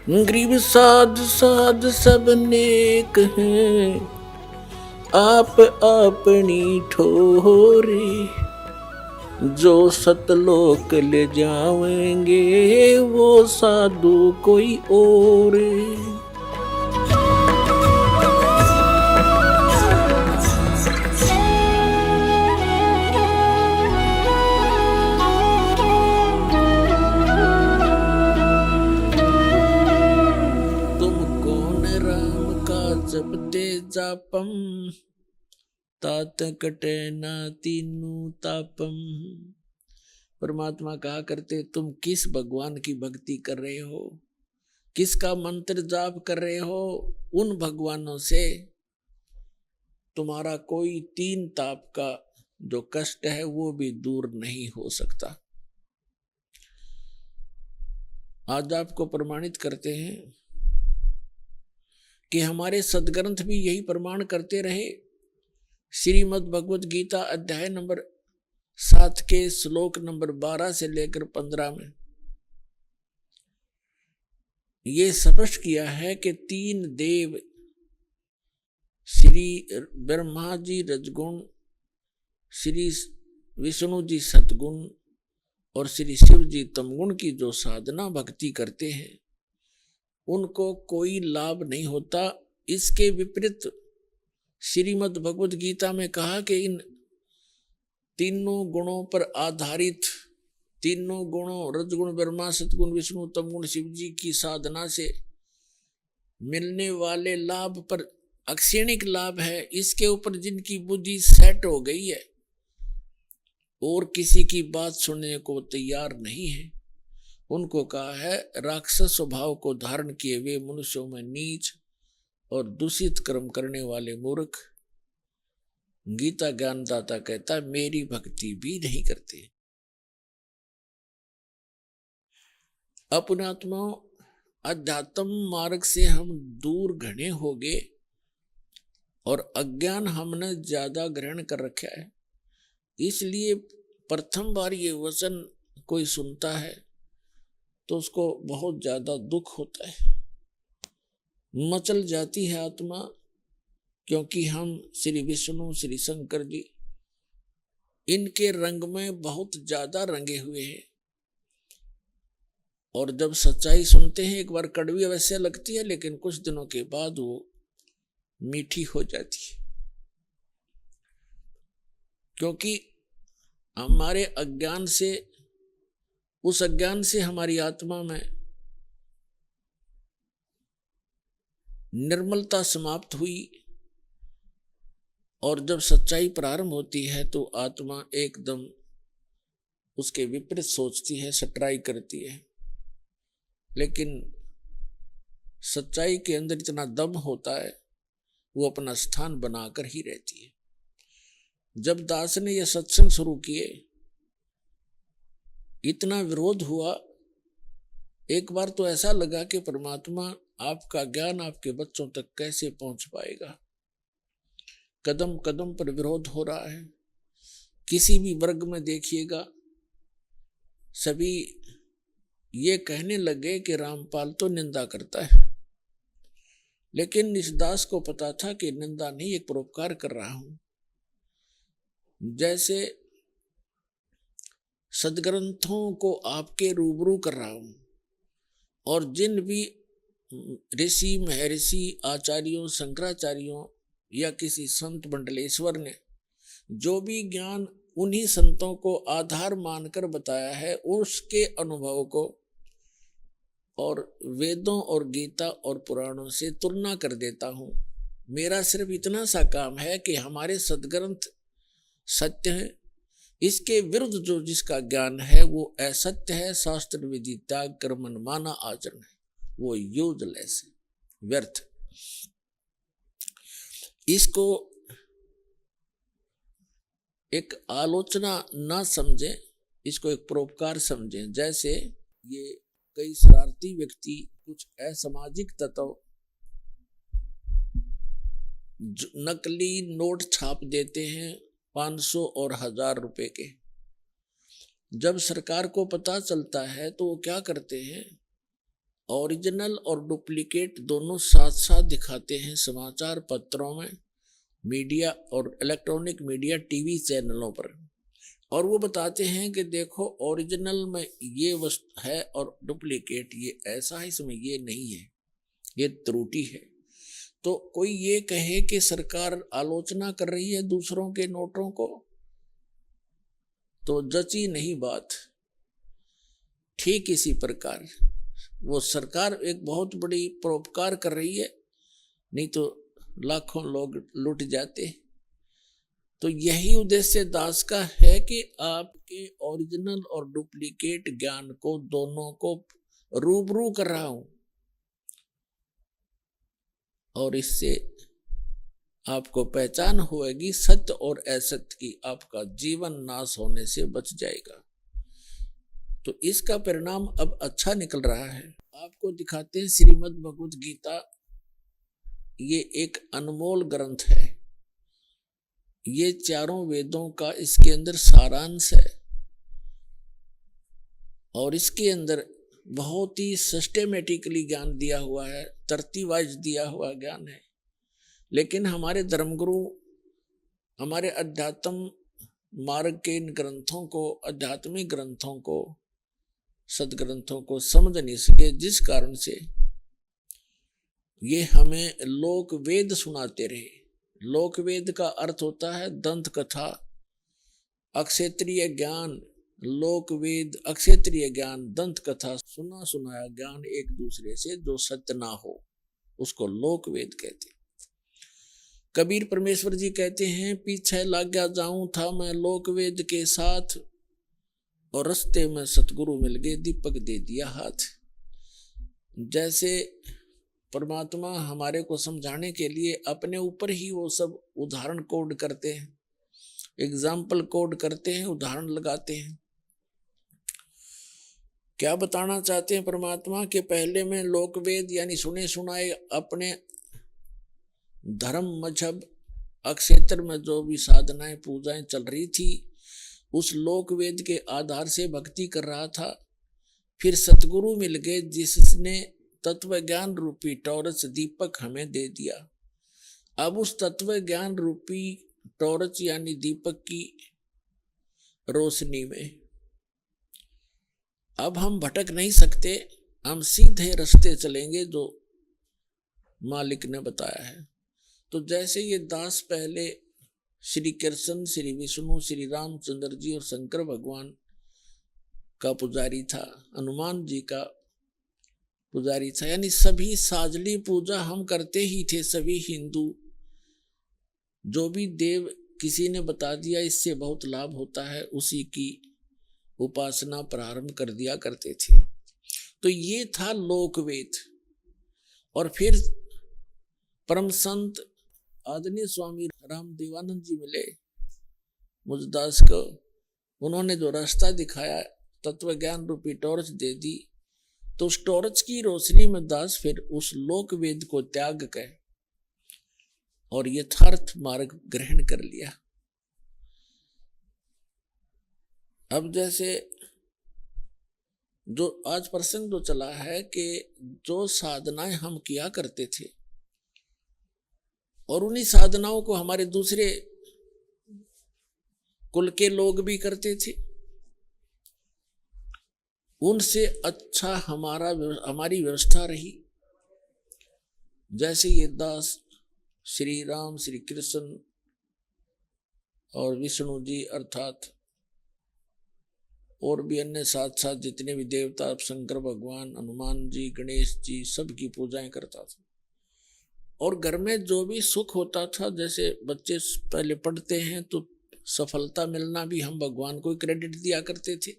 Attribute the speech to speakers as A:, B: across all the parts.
A: गरीब साध साध सब नेक हैं, आप अपनी ठोरी। जो सतलोक ले जाएंगे वो साधु कोई और। जपते जापम तात कटे ना तीनू तापम। परमात्मा कहा करते तुम किस भगवान की भक्ति कर रहे हो, किसका मंत्र जाप कर रहे हो, उन भगवानों से तुम्हारा कोई तीन ताप का जो कष्ट है वो भी दूर नहीं हो सकता। आज आपको प्रमाणित करते हैं कि हमारे सदग्रंथ भी यही प्रमाण करते रहे। श्रीमद् भगवत गीता अध्याय नंबर 7 के श्लोक नंबर 12 से लेकर 15 में ये स्पष्ट किया है कि तीन देव श्री ब्रह्मा जी रजगुण, श्री विष्णु जी सतगुण और श्री शिव जी तमगुण की जो साधना भक्ति करते हैं उनको कोई लाभ नहीं होता। इसके विपरीत श्रीमद् भगवत गीता में कहा कि इन तीनों गुणों पर आधारित, तीनों गुणों रजगुण ब्रह्मा सतगुण विष्णु तमगुण शिव जी की साधना से मिलने वाले लाभ पर अक्षणिक लाभ है। इसके ऊपर जिनकी बुद्धि सेट हो गई है और किसी की बात सुनने को तैयार नहीं है, उनको कहा है राक्षस स्वभाव को धारण किए वे मनुष्यों में नीच और दूषित कर्म करने वाले मूर्ख। गीता ज्ञानदाता कहता है मेरी भक्ति भी नहीं करते। अपने आत्मा अध्यात्म मार्ग से हम दूर घने हो गए और अज्ञान हमने ज्यादा ग्रहण कर रखा है। इसलिए प्रथम बार ये वचन कोई सुनता है तो उसको बहुत ज्यादा दुख होता है, मचल जाती है आत्मा, क्योंकि हम श्री विष्णु श्री शंकर जी इनके रंग में बहुत ज्यादा रंगे हुए हैं। और जब सच्चाई सुनते हैं एक बार कड़वी अवश्य लगती है, लेकिन कुछ दिनों के बाद वो मीठी हो जाती है, क्योंकि हमारे अज्ञान से, उस अज्ञान से हमारी आत्मा में निर्मलता समाप्त हुई और जब सच्चाई प्रारंभ होती है तो आत्मा एकदम उसके विपरीत सोचती है, सटराई करती है। लेकिन सच्चाई के अंदर इतना दम होता है वो अपना स्थान बनाकर ही रहती है। जब दास ने यह सत्संग शुरू किए इतना विरोध हुआ। एक बार तो ऐसा लगा कि परमात्मा आपका ज्ञान आपके बच्चों तक कैसे पहुंच पाएगा। कदम कदम पर विरोध हो रहा है। किसी भी वर्ग में देखिएगा सभी ये कहने लगे कि रामपाल तो निंदा करता है, लेकिन इस दास को पता था कि निंदा नहीं, एक परोपकार कर रहा हूं। जैसे सदग्रंथों को आपके रूबरू कर रहा हूं और जिन भी ऋषि महर्षि आचार्यों शंकराचार्यों या किसी संत मंडलेश्वर ने जो भी ज्ञान उन्हीं संतों को आधार मानकर बताया है उसके अनुभव को और वेदों और गीता और पुराणों से तुलना कर देता हूं। मेरा सिर्फ इतना सा काम है कि हमारे सदग्रंथ सत्य है, इसके विरुद्ध जो जिसका ज्ञान है वो असत्य है, शास्त्र विधि त्याग कर मनमाना आचरण है, वो यूजलेस है, व्यर्थ। इसको एक आलोचना ना समझें, इसको एक परोपकार समझें। जैसे ये कई शरारती व्यक्ति कुछ असामाजिक तत्व नकली नोट छाप देते हैं 500 और 1000 रुपए के। जब सरकार को पता चलता है तो वो क्या करते हैं, ओरिजिनल और डुप्लीकेट दोनों साथ साथ दिखाते हैं समाचार पत्रों में, मीडिया और इलेक्ट्रॉनिक मीडिया टीवी चैनलों पर। और वो बताते हैं कि देखो ओरिजिनल में ये वस्तु है और डुप्लीकेट ये ऐसा है, इसमें ये नहीं है, ये त्रुटि है। तो कोई ये कहे कि सरकार आलोचना कर रही है दूसरों के नोटों को, तो जची नहीं बात। ठीक इसी प्रकार वो सरकार एक बहुत बड़ी परोपकार कर रही है, नहीं तो लाखों लोग लुट जाते। तो यही उद्देश्य दास का है कि आपके ओरिजिनल और डुप्लीकेट ज्ञान को दोनों को रूबरू कर रहा हूं, और इससे आपको पहचान होगी सत्य और असत्य की, आपका जीवन नाश होने से बच जाएगा। तो इसका परिणाम अब अच्छा निकल रहा है। आपको दिखाते हैं श्रीमद् भगवत गीता, ये एक अनमोल ग्रंथ है, ये चारों वेदों का इसके अंदर सारांश है, और इसके अंदर बहुत ही सिस्टेमेटिकली ज्ञान दिया हुआ है, तरतीब वाइज दिया हुआ ज्ञान है। लेकिन हमारे धर्मगुरु हमारे अध्यात्म मार्ग के इन ग्रंथों को, आध्यात्मिक ग्रंथों को, सदग्रंथों को समझ नहीं सके, जिस कारण से ये हमें लोक वेद सुनाते रहे। लोक वेद का अर्थ होता है दंत कथा, अक्षेत्रीय ज्ञान। लोक वेद अक्षेत्रीय ज्ञान, दंत कथा, सुना सुनाया ज्ञान एक दूसरे से जो सत्य ना हो, उसको लोक वेद कहते। कबीर परमेश्वर जी कहते हैं, पीछे लग गया जाऊं था मैं लोक वेद के साथ, और रास्ते में सतगुरु मिल गए, दीपक दे दिया हाथ। जैसे परमात्मा हमारे को समझाने के लिए अपने ऊपर ही वो सब उदाहरण कोड करते हैं, एग्जाम्पल कोड करते हैं, उदाहरण लगाते हैं। क्या बताना चाहते हैं परमात्मा के पहले में लोकवेद यानी सुने सुनाए अपने धर्म मजहब अक्षेत्र में जो भी साधनाएं पूजाएं चल रही थी, उस लोक वेद के आधार से भक्ति कर रहा था। फिर सतगुरु मिल गए जिसने तत्व ज्ञान रूपी टॉर्च दीपक हमें दे दिया। अब उस तत्व ज्ञान रूपी टॉर्च यानी दीपक की रोशनी में अब हम भटक नहीं सकते, हम सीधे रास्ते चलेंगे जो मालिक ने बताया है। तो जैसे ये दास पहले श्री कृष्ण, श्री विष्णु, श्री रामचंद्र जी और शंकर भगवान का पुजारी था, हनुमान जी का पुजारी था, यानी सभी साजली पूजा हम करते ही थे। सभी हिंदू जो भी देव किसी ने बता दिया इससे बहुत लाभ होता है, उसी की उपासना प्रारंभ कर दिया करते थे। तो ये था लोकवेद। और फिर परम संत आदरणीय स्वामी रामदेवानंद जी मिले मुझदास को, उन्होंने जो रास्ता दिखाया, तत्व ज्ञान रूपी टॉर्च दे दी। तो उस टॉर्च की रोशनी में दास फिर उस लोक वेद को त्याग कर और यथार्थ मार्ग ग्रहण कर लिया। अब जैसे जो आज प्रसंग जो चला है कि जो साधनाएं हम किया करते थे और उन्हीं साधनाओं को हमारे दूसरे कुल के लोग भी करते थे, उनसे अच्छा हमारी व्यवस्था रही। जैसे ये दास श्री राम, श्री कृष्ण और विष्णु जी अर्थात और भी अन्य साथ साथ जितने भी देवता, शंकर भगवान, हनुमान जी, गणेश जी, सबकी पूजाएं करता था। और घर में जो भी सुख होता था, जैसे बच्चे पहले पढ़ते हैं तो सफलता मिलना भी हम भगवान को क्रेडिट दिया करते थे।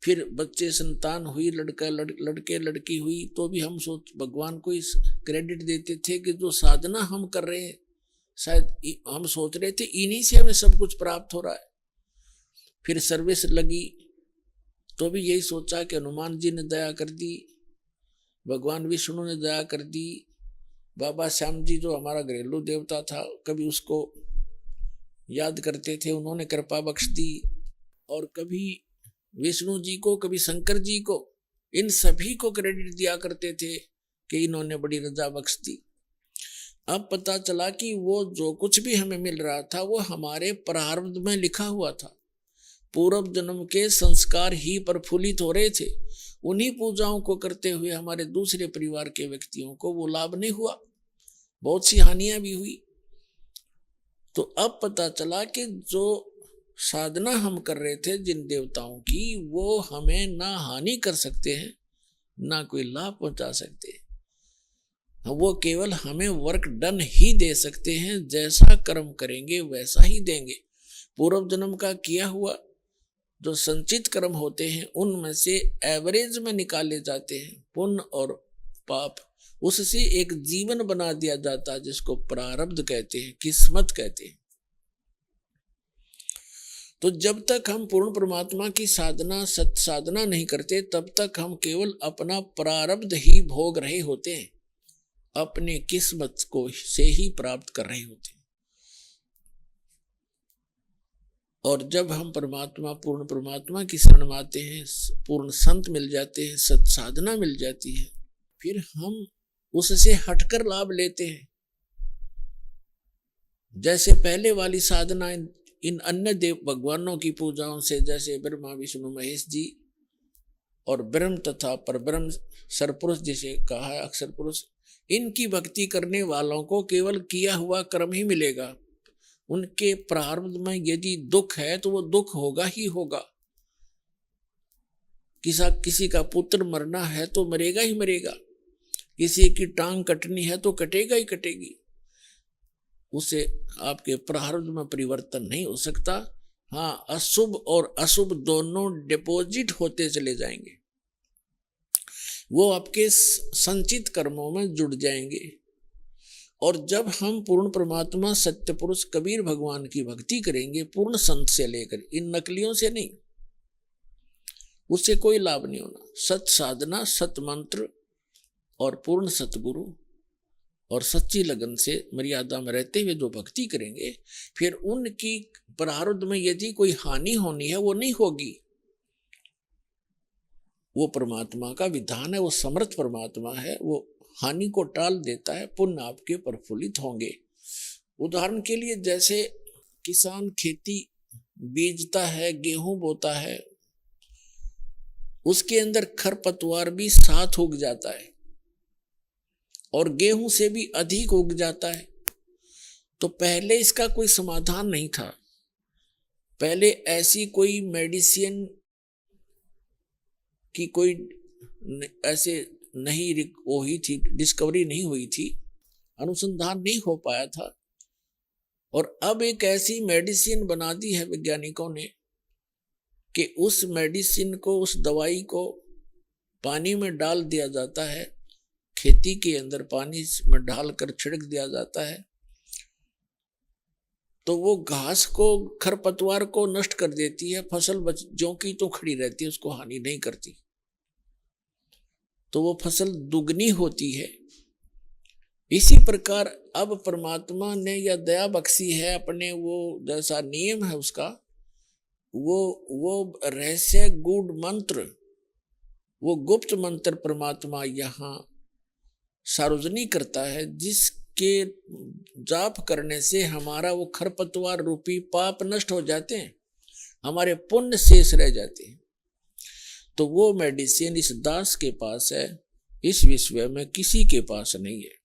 A: फिर बच्चे संतान हुई, लड़के लड़की हुई, तो भी हम भगवान को इस क्रेडिट देते थे कि जो साधना हम कर रहे हैं, शायद हम सोच रहे थे इन्हीं से हमें सब कुछ प्राप्त हो रहा है। फिर सर्विस लगी तो भी यही सोचा कि हनुमान जी ने दया कर दी, भगवान विष्णु ने दया कर दी, बाबा श्याम जी जो हमारा घरेलू देवता था कभी उसको याद करते थे, उन्होंने कृपा बख्श दी। और कभी विष्णु जी को, कभी शंकर जी को, इन सभी को क्रेडिट दिया करते थे कि इन्होंने बड़ी रजा बख्श दी। अब पता चला कि वो जो कुछ भी हमें मिल रहा था वो हमारे प्रारब्ध में लिखा हुआ था। पूर्व जन्म के संस्कार ही प्रफुल्लित हो रहे थे। उन्हीं पूजाओं को करते हुए हमारे दूसरे परिवार के व्यक्तियों को वो लाभ नहीं हुआ, बहुत सी हानियां भी हुई। तो अब पता चला कि जो साधना हम कर रहे थे जिन देवताओं की, वो हमें ना हानि कर सकते हैं ना कोई लाभ पहुंचा सकते हैं। वो केवल हमें वर्क डन ही दे सकते हैं, जैसा कर्म करेंगे वैसा ही देंगे। पूर्व जन्म का किया हुआ जो संचित कर्म होते हैं उनमें से एवरेज में निकाले जाते हैं पुण्य और पाप, उससे एक जीवन बना दिया जाता है जिसको प्रारब्ध कहते हैं, किस्मत कहते हैं। तो जब तक हम पूर्ण परमात्मा की साधना सत साधना नहीं करते तब तक हम केवल अपना प्रारब्ध ही भोग रहे होते हैं, अपने किस्मत को से ही प्राप्त कर रहे होते हैं। और जब हम परमात्मा पूर्ण परमात्मा की शरण में आते हैं, पूर्ण संत मिल जाते हैं, सत साधना मिल जाती है, फिर हम उससे हटकर लाभ लेते हैं। जैसे पहले वाली साधना इन अन्य देव भगवानों की पूजाओं से, जैसे ब्रह्मा विष्णु महेश जी और ब्रह्म तथा परब्रह्म सरपुरुष जिसे कहा है अक्षर पुरुष, इनकी भक्ति करने वालों को केवल किया हुआ कर्म ही मिलेगा। उनके प्रारब्ध में यदि दुख है तो वो दुख होगा ही होगा। किसी का पुत्र मरना है तो मरेगा ही मरेगा, किसी की टांग कटनी है तो कटेगा ही कटेगी। उसे आपके प्रारब्ध में परिवर्तन नहीं हो सकता। हाँ, अशुभ और अशुभ दोनों डिपॉजिट होते चले जाएंगे, वो आपके संचित कर्मों में जुड़ जाएंगे। और जब हम पूर्ण परमात्मा सत्य पुरुष कबीर भगवान की भक्ति करेंगे पूर्ण संत से लेकर, इन नकलियों से नहीं, उससे कोई लाभ नहीं होना। सत साधना, सत मंत्र और पूर्ण सतगुरु और सच्ची लगन से मर्यादा में रहते हुए जो भक्ति करेंगे, फिर उनकी प्रारब्ध में यदि कोई हानि होनी है वो नहीं होगी। वो परमात्मा का विधान है, वो समर्थ परमात्मा है, वो हानि को टाल देता है, पुण्य आपके प्रफुल्लित होंगे। उदाहरण के लिए जैसे किसान खेती बीजता है, गेहूं बोता है, उसके अंदर खरपतवार भी साथ उग जाता है और गेहूं से भी अधिक उग जाता है। तो पहले इसका कोई समाधान नहीं था, पहले ऐसी कोई मेडिसिन की कोई ऐसे नहीं हुई थी, डिस्कवरी नहीं हुई थी, अनुसंधान नहीं हो पाया था। और अब एक ऐसी मेडिसिन बना दी है वैज्ञानिकों ने कि उस मेडिसिन को, उस दवाई को पानी में डाल दिया जाता है, खेती के अंदर पानी में डालकर छिड़क दिया जाता है, तो वो घास को, खरपतवार को नष्ट कर देती है, फसल जो की तो खड़ी रहती है, उसको हानि नहीं करती, तो वो फसल दुगनी होती है। इसी प्रकार अब परमात्मा ने यह दया बख्शी है, अपने वो जैसा नियम है उसका, वो रहस्य गूढ़ मंत्र, वो गुप्त मंत्र परमात्मा यहाँ सार्वजनिक करता है, जिसके जाप करने से हमारा वो खरपतवार रूपी पाप नष्ट हो जाते हैं, हमारे पुण्य शेष रह जाते हैं। तो वो मेडिसिन इस दास के पास है, इस विश्व में किसी के पास नहीं है।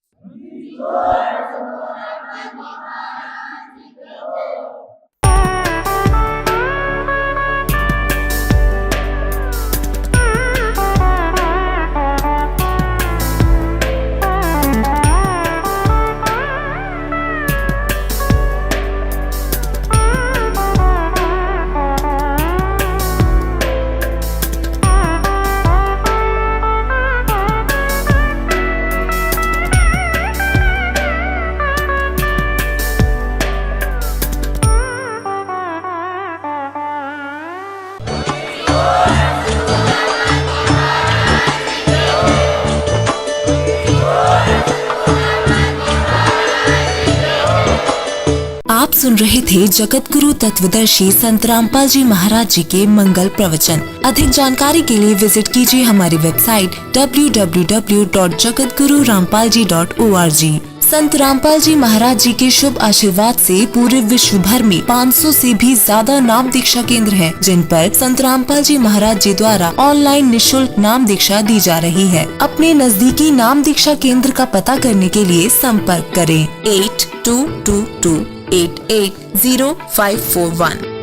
B: सुन रहे थे जगत गुरु तत्वदर्शी संत रामपाल जी महाराज जी के मंगल प्रवचन। अधिक जानकारी के लिए विजिट कीजिए हमारी वेबसाइट www.jagatgururampalji.org। संत रामपाल जी महाराज जी के शुभ आशीर्वाद से पूरे विश्व भर में 500 से भी ज्यादा नाम दीक्षा केंद्र हैं, जिन पर संत रामपाल जी महाराज जी द्वारा ऑनलाइन निशुल्क नाम दीक्षा दी जा रही है। अपने नजदीकी नाम दीक्षा केंद्र का पता करने के लिए संपर्क करें 8222880541।